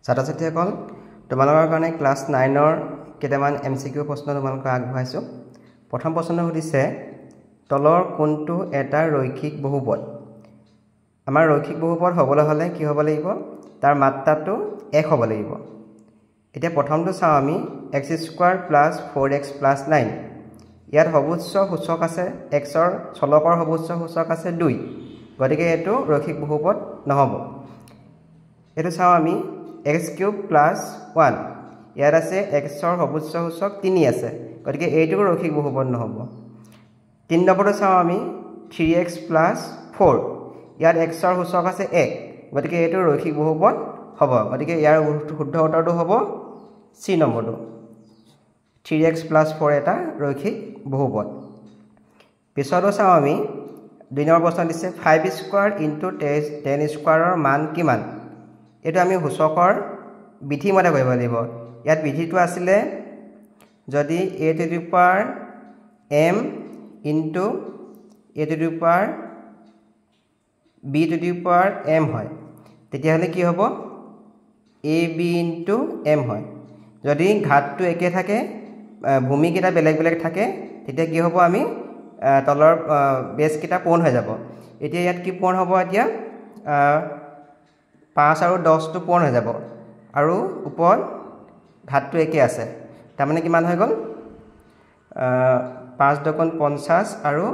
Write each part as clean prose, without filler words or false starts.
ছাত্ৰ-ছাত্ৰীসকল তোমালোকৰ কাৰণে ক্লাছ 9 ৰ কেইটামান MCQ প্ৰশ্ন তোমালোকক আগবঢ়াইছো। প্ৰথম প্ৰশ্নটো সুধিছে তলৰ কোনটো এটা ৰৈখিক বহুপদ। আমাৰ ৰৈখিক বহুপদ হ'বলৈ হলে কি হ'ব লাগিব তাৰ মাত্ৰাটো 1 হ'ব লাগিব। এতিয়া প্ৰথমটো চাও আমি x² + 4x + 9 ইয়াত সৰ্বোচ্চ সূচক আছে x ৰ চলকৰ সৰ্বোচ্চ সূচক আছে 2 গতিকে এটো ৰৈখিক বহুপদ নহব। এটো চাও আমি x³ + 1 ইয়াত আছে x ৰ সৰ্বোচ্চ সূচক 3 আছে গতিকে এইটো ৰৈখিক বহুপদ নহব। 3 নম্বৰটো চাও আমি 3x + 4 ইয়াত x ৰ সূচক আছে 1 গতিকে এইটো ৰৈখিক বহুপদ হ'ব। গতিকে ইয়াৰ শুদ্ধ উত্তৰটো হ'ব C নম্বৰটো 3x + 4 এটা ৰৈখিক বহুপদ। পিছৰটো চাও আমি 2 নম্বৰ প্ৰশ্ন দিছে 5² * 10² ৰ মান কিমান। এটো আমি সূচকৰ বিধি মতে কৰিব লাগিব। ইয়াত বিধিটো আছিল যদি a to the power m into a to the power b to the power m হয় তেতিয়া হলে কি হ'ব ab into m হয়। যদি ঘাতটো একে থাকে ভূমি কিটা বেলেগ বেলেগ থাকে তেতিয়া কি হ'ব আমি তলৰ বেস কিটা পূৰণ হৈ যাব। এতিয়া ইয়াত কি পূৰণ হ'ব এতিয়া 5 আৰু 10 টো পূৰণ হৈ যাব আৰু ওপৰত ঘাতটো একে আছে তাৰ মানে কিমান হৈ গল 5 * 2 = 50 আৰু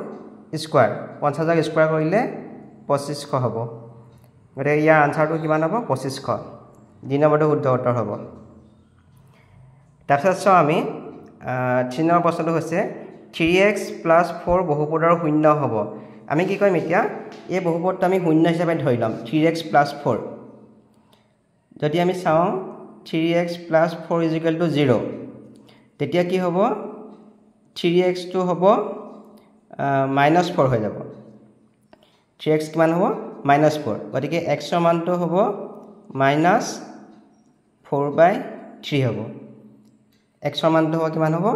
স্কয়াৰ 50 ক স্কয়াৰ কৰিলে 2500 হ'ব। গতিকে ইয়াৰ আনসাৰটো কিমান হ'ব 2500। ডি নম্বৰটো শুদ্ধ উত্তৰ হ'ব। তাৰপিছত চাও আমি 3 নম্বৰ প্ৰশ্নটো হৈছে 3x + 4 বহুপদৰ শূন্য হ'ব। আমি কি কৰিম এতিয়া এই বহুপদটো আমি শূন্য হিচাপে ধৰি লম 3x + 4। যদি আমি চাও 3x + 4 = 0 তেতিয়া কি হ'ব 3x টো হ'ব -4 হৈ যাব। 3x কিমান হ'ব -4 গতিকে x ৰ মানটো হ'ব -4/3 হ'ব। x ৰ মানটো হ'ব কিমান হ'ব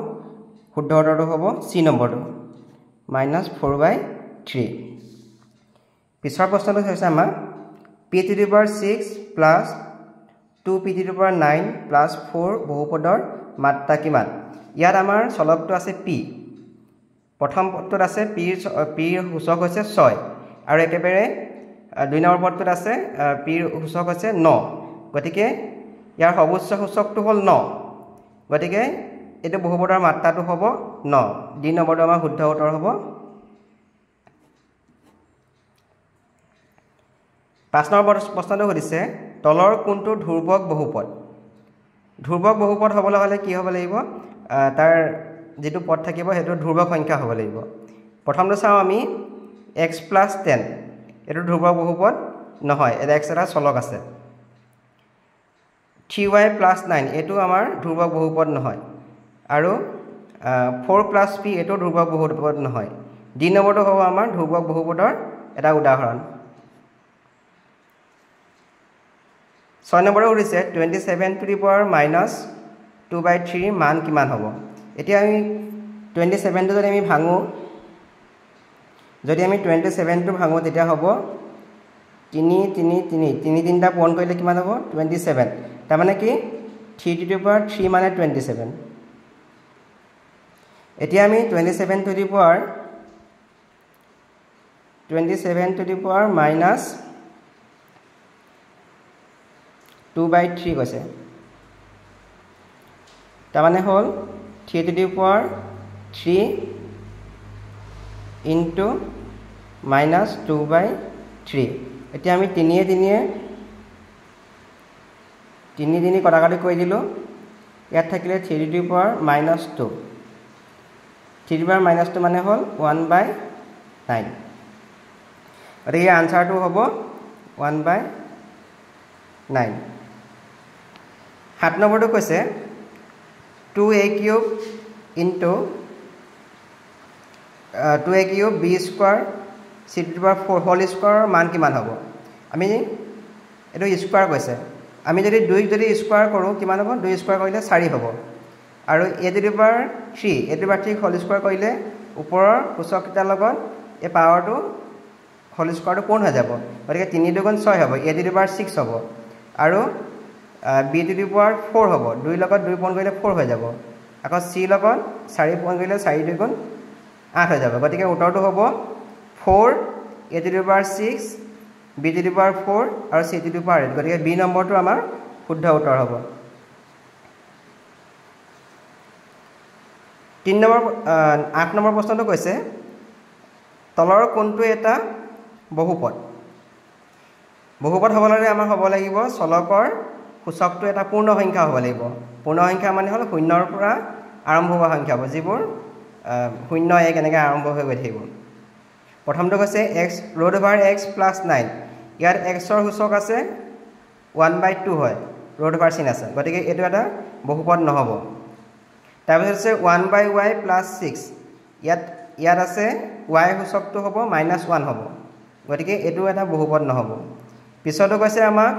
শুদ্ধ উত্তৰটো হ'ব C নম্বৰটো -4/3। পিছৰ প্ৰশ্নটো হৈছে আমাৰ p⁶ + 2p⁹ + 4 বহুপদৰ মাত্ৰা কিমান। ইয়াত আমাৰ চলকটো আছে p। প্ৰথম পদটোত আছে p ৰ সূচক হৈছে 6 আৰু একেবাৰে 2 নম্বৰ পদটোত আছে p ৰ সূচক হৈছে 9 গতিকে ইয়াৰ সৰ্বোচ্চ সূচকটো হ'ল 9 গতিকে এটো বহুপদৰ মাত্ৰাটো হ'ব 9। ডি নম্বৰটো আমাৰ শুদ্ধ উত্তৰ হ'ব। 5 নম্বৰ প্ৰশ্নটো সুধিছে তলৰ কোনটো ধ্ৰুৱক বহুপদ। ধ্ৰুৱক বহুপদ হ'বলৈ হলে কি হ'ব লাগিব তাৰ যেটো পদ থাকিব হেতু ধ্ৰুৱক সংখ্যা হ'ব লাগিব। প্ৰথমটো চাও আমি x + 10 এটো ধ্ৰুৱক বহুপদ নহয় এটা x এটা চলক আছে। 3y + 9 এটো আমাৰ ধ্ৰুৱক বহুপদ নহয় আৰু 4 + p এটো ধ্ৰুৱক বহুপদ নহয়। ডি নম্বৰটো হ'ব আমাৰ ধ্ৰুৱক বহুপদৰ এটা উদাহৰণ। 6 নম্বৰে সুধিছে 27 to the power -2/3 মান কিমান হ'ব। এতিয়া আমি 27 টো যদি আমি ভাঙো টো ভাঙো তেতিয়া হ'ব 3 3 3 3 তিনিটা পূৰণ কৰিলে কিমান হ'ব 27 তাৰ মানে কি 3 to the power 3 মানে 27। এতিয়া আমি 27 to the power -2/3 কৈছে তাৰ মানে হ'ল 3 to the power 3 into -2/3। এতিয়া আমি 3 কটাকটি কৰি দিলো ইয়াত থাকিলে 3 to the power -2 3 to the power -2 মানে হ'ল 1/9 আৰু এই আনসাৰটো হ'ব 1/9। 7 নম্বৰটো কৈছে 2a³ into 2a³ b² c⁴ whole square মান কিমান হ'ব। আমি এটো স্কয়াৰ কৈছে আমি যদি 2 যদি স্কয়াৰ কৰো কিমান হ'ব 2 স্কয়াৰ কৰিলে 4 হ'ব আৰু a⁴ হোল স্কয়াৰ কৰিলে ওপৰৰ সূচককেইটাৰ লগত এই পাৱাৰটো হোল স্কয়াৰটো পূৰণ হৈ যাব গতিকে 3 × 2 = 6 হ'ব a⁴ 6 হ'ব আৰু বি টু দি পাৱাৰ 4 হ'ব 2 লগত 2 পূৰণ কৰিলে 4 হৈ যাব আকৌ চি লগত 4 পূৰণ কৰিলে 4 2 গুণ 8 হৈ যাব গতিকে উত্তৰটো হ'ব 4 a to the power 6 b to the power 4 আৰু c to the power 8 গতিকে বি নম্বৰটো আমাৰ শুদ্ধ উত্তৰ হ'ব 3 নম্বৰ 8 নম্বৰ প্ৰশ্নটো কৈছে তলৰ কোনটো এটা বহুপদ বহুপদ হ'বলৈ আমাৰ হ'ব লাগিব চলকৰ সূচকটো এটা পূৰ্ণ সংখ্যা হ'ব লাগিব পূৰ্ণ সংখ্যা মানে হ'ল 0 ৰ পৰা আৰম্ভ হোৱা সংখ্যা হ'ব যিবোৰ 0 1 এনেকৈ আৰম্ভ হৈ গৈ থাকিব প্ৰথমটো কৈছে x root over x plus 9 ইয়াত x ৰ সূচক আছে 1/2 হয় ৰুট অভাৰ চিন আছে গতিকে এইটো এটা বহুপদ নহ'ব তাৰপিছত আছে 1/y প্লাছ 6 ইয়াত আছে y সূচকটো হ'ব -1 হ'ব গতিকে এইটো এটা বহুপদ নহ'ব পিছতো কৈছে আমাক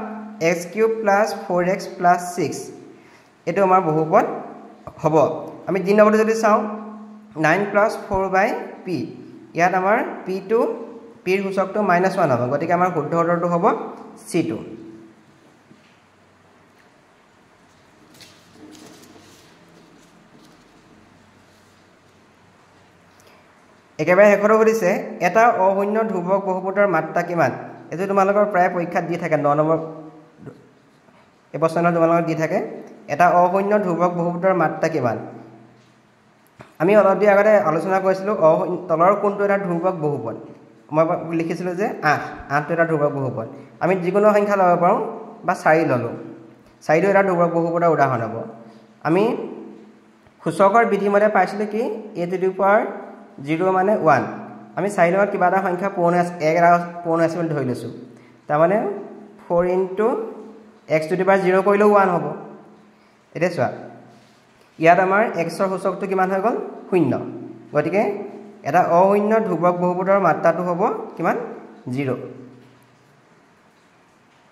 x³ প্লাছ 4x প্লাছ 6 এইটো আমাৰ বহুপদ হ'ব আমি 3 নম্বৰটো যদি চাওঁ 9 প্লাছ 4/p ইয়াত আমাৰ p ৰ সূচকটো -1 হ'ব গতিকে আমাৰ শুদ্ধ উত্তৰটো হ'ব c2 একেবাৰে শেষতো সুধিছে এটা অশূন্য ধ্ৰুৱক বহুপদৰ মাত্ৰা কিমান এইটো তোমালোকৰ প্ৰায় পৰীক্ষাত দি থাকে 9 নম্বৰ এই প্ৰশ্নটো তোমালোকৰ দি থাকে এটা অশূন্য ধ্ৰুৱক বহুপদৰ মাত্ৰা কিমান আমি অলপ দি আগতে আলোচনা কৰিছিলোঁ তলৰ কোনটো এটা ধ্ৰুৱক বহুপদ মই লিখিছিলোঁ যে 8টো এটা ধ্ৰুৱক বহুপদ আমি যিকোনো সংখ্যা ল'ব পাৰোঁ বা 4 ল'লোঁ 4টো এটা ধ্ৰুৱক বহুপদৰ উদাহৰণ হ'ব আমি সূচকৰ বিধিমতে পাইছিলোঁ কি a to the power 0 মানে 1 আমি 4 লগত কিবা এটা সংখ্যা পূৰণ আছে বুলি ধৰি লৈছোঁ তাৰমানে 4 into x to the power 0 কৰিলেও 1 হ'ব এতিয়া চোৱা ইয়াত আমাৰ x ৰ সূচকটো কিমান হৈ গ'ল 0 গতিকে এটা অশূন্য ধ্ৰুৱক বহুপদৰ মাত্ৰাটো হ'ব কিমান 0